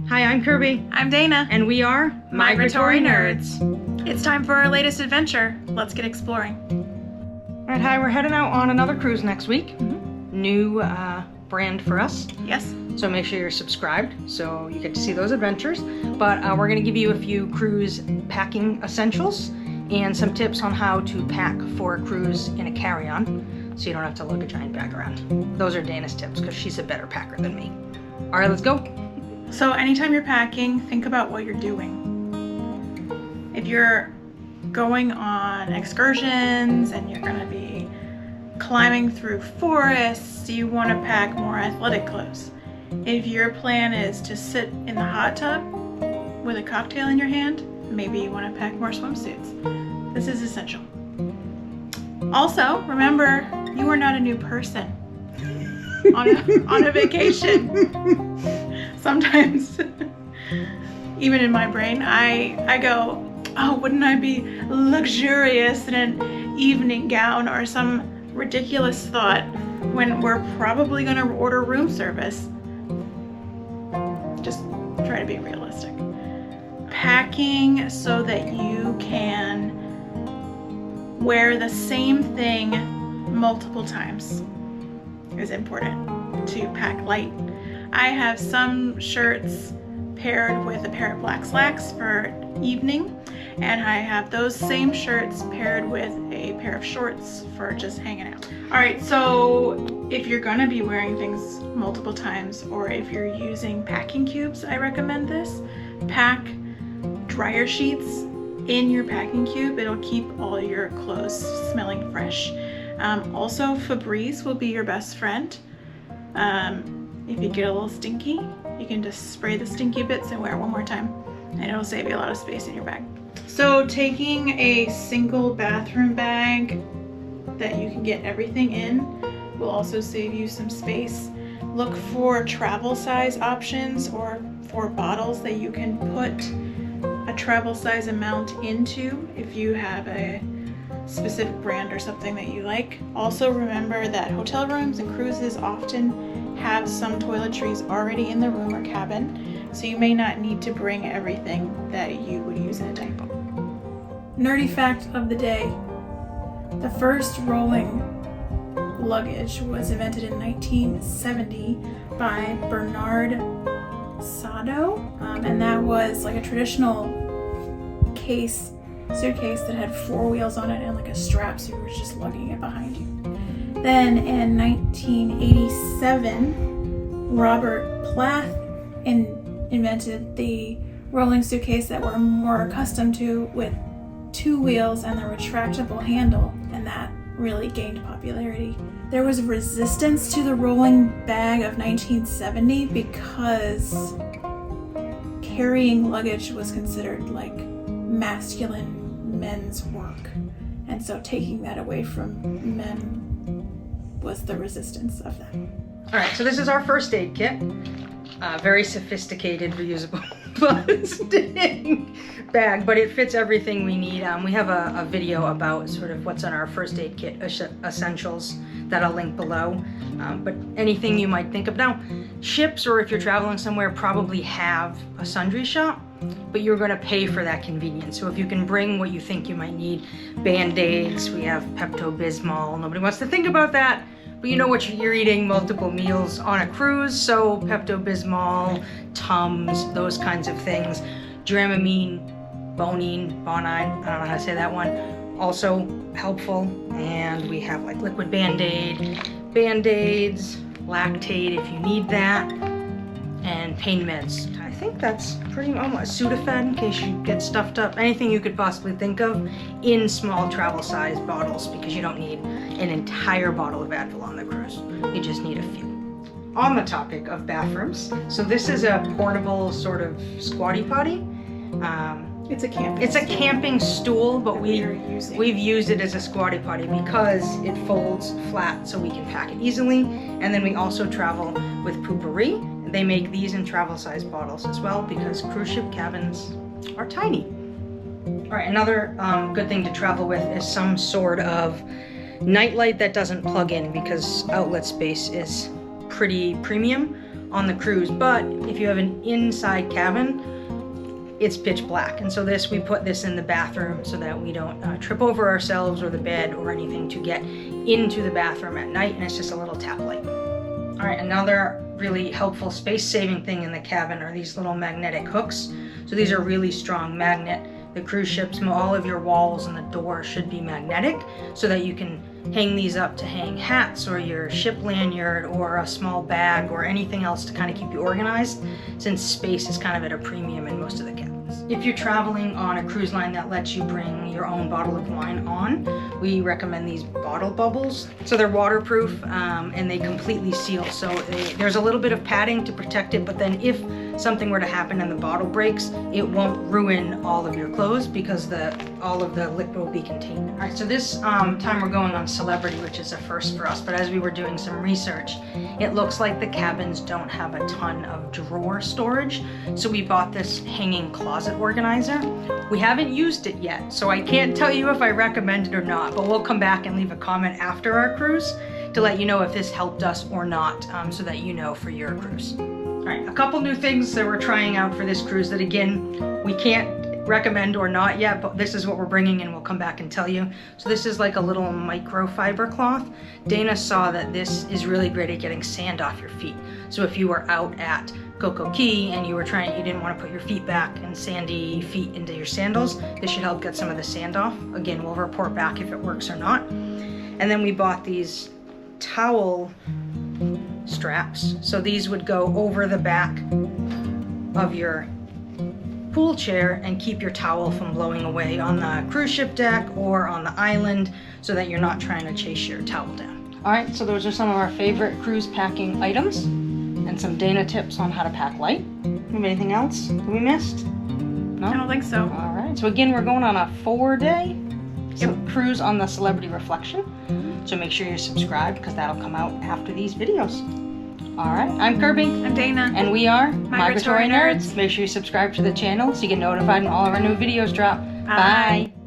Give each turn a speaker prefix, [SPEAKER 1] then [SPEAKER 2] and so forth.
[SPEAKER 1] Hi, I'm Kirby.
[SPEAKER 2] I'm Dana.
[SPEAKER 1] And we are
[SPEAKER 2] Migratory Nerds. It's time for our latest adventure. Let's get exploring.
[SPEAKER 1] All right, hi, we're heading out on another cruise next week. New brand for us.
[SPEAKER 2] Yes.
[SPEAKER 1] So make sure you're subscribed so you get to see those adventures. But we're going to give you a few cruise packing essentials and some tips on how to pack for a cruise in a carry-on so you don't have to lug a giant bag around. Those are Dana's tips because she's a better packer than me. All right, let's go.
[SPEAKER 2] So anytime you're packing, think about what you're doing. If you're going on excursions and you're going to be climbing through forests, you want to pack more athletic clothes. If your plan is to sit in the hot tub with a cocktail in your hand, maybe you want to pack more swimsuits. This is essential. Also, remember, you are not a new person on a vacation. Sometimes, even in my brain, I go, oh, wouldn't I be luxurious in an evening gown or some ridiculous thought when we're probably going to order room service. Just try to be realistic. Packing so that you can wear the same thing multiple times is important to pack light. I have some shirts paired with a pair of black slacks for evening, and I have those same shirts paired with a pair of shorts for just hanging out. All right, so if you're gonna be wearing things multiple times, or if you're using packing cubes, I recommend this. Pack dryer sheets in your packing cube. It'll keep all your clothes smelling fresh. Also, Febreze will be your best friend. If you get a little stinky, you can just spray the stinky bits and wear it one more time, and it'll save you a lot of space in your bag. So taking a single bathroom bag that you can get everything in will also save you some space. Look for travel size options or for bottles that you can put a travel size amount into if you have a specific brand or something that you like. Also remember that hotel rooms and cruises often have some toiletries already in the room or cabin, so you may not need to bring everything that you would use in a dive boat. Nerdy fact of the day: the first rolling luggage was invented in 1970 by Bernard Sado, and that was like a traditional suitcase that had 4 wheels on it and like a strap, so you were just lugging it behind you. Then in 1987, Robert Plath invented the rolling suitcase that we're more accustomed to, with 2 wheels and the retractable handle, and that really gained popularity. There was resistance to the rolling bag of 1970 because carrying luggage was considered like masculine men's work, and so taking that away from men was the resistance of that.
[SPEAKER 1] All right, so this is our first aid kit. Very sophisticated, reusable plastic bag, but it fits everything we need. We have a video about sort of what's on our first aid kit essentials that I'll link below. But anything you might think of. Now, ships, or if you're traveling somewhere, probably have a sundry shop, but you're going to pay for that convenience. So if you can bring what you think you might need, Band-Aids, we have Pepto-Bismol. Nobody wants to think about that, but you know what, you're eating multiple meals on a cruise, so Pepto-Bismol, Tums, those kinds of things. Dramamine, Bonine, I don't know how to say that one, also helpful. And we have like liquid Band-Aid, Band-Aids, Lactate if you need that, and pain meds. I think that's pretty much Sudafed in case you get stuffed up. Anything you could possibly think of in small travel size bottles, because you don't need an entire bottle of Advil on the cruise. You just need a few. On the topic of bathrooms, so this is a portable sort of squatty potty.
[SPEAKER 2] It's a
[SPEAKER 1] camping stool, but we've used it as a squatty potty because it folds flat so we can pack it easily. And then we also travel with Poopery. They make these in travel size bottles as well because cruise ship cabins are tiny. All right, another good thing to travel with is some sort of nightlight that doesn't plug in, because outlet space is pretty premium on the cruise. But if you have an inside cabin, it's pitch black. And so we put this in the bathroom so that we don't trip over ourselves or the bed or anything to get into the bathroom at night. And it's just a little tap light. All right, another really helpful space-saving thing in the cabin are these little magnetic hooks. So these are really strong magnet. The cruise ships, all of your walls and the door should be magnetic so that you can hang these up to hang hats or your ship lanyard or a small bag or anything else to kind of keep you organized, since space is kind of at a premium in most of the cabins. If you're traveling on a cruise line that lets you bring your own bottle of wine on, we recommend these bottle bubbles. So they're waterproof and they completely seal. So there's a little bit of padding to protect it, but then if something were to happen and the bottle breaks, it won't ruin all of your clothes because all of the liquid will be contained. All right, so this time we're going on Celebrity, which is a first for us, but as we were doing some research, it looks like the cabins don't have a ton of drawer storage. So we bought this hanging closet organizer. We haven't used it yet, so I can't tell you if I recommend it or not, but we'll come back and leave a comment after our cruise to let you know if this helped us or not, so that you know for your cruise. All right, a couple new things that we're trying out for this cruise that, again, we can't recommend or not yet, but this is what we're bringing and we'll come back and tell you. So this is like a little microfiber cloth. Dana saw that this is really great at getting sand off your feet. So if you were out at Coco Key and you didn't want to put your feet back and sandy feet into your sandals, this should help get some of the sand off. Again, we'll report back if it works or not. And then we bought these towel straps. So these would go over the back of your pool chair and keep your towel from blowing away on the cruise ship deck or on the island so that you're not trying to chase your towel down. All right, so those are some of our favorite cruise packing items and some Dana tips on how to pack light. Have anything else that we missed? No?
[SPEAKER 2] I don't think so.
[SPEAKER 1] All right, so again, we're going on a 4-day cruise on the Celebrity Reflection. So make sure you're subscribed because that'll come out after these videos. All right, I'm Kirby.
[SPEAKER 2] I'm Dana.
[SPEAKER 1] And we are
[SPEAKER 2] Migratory Nerds.
[SPEAKER 1] Make sure you subscribe to the channel so you get notified when all of our new videos drop.
[SPEAKER 2] Bye.
[SPEAKER 1] Bye.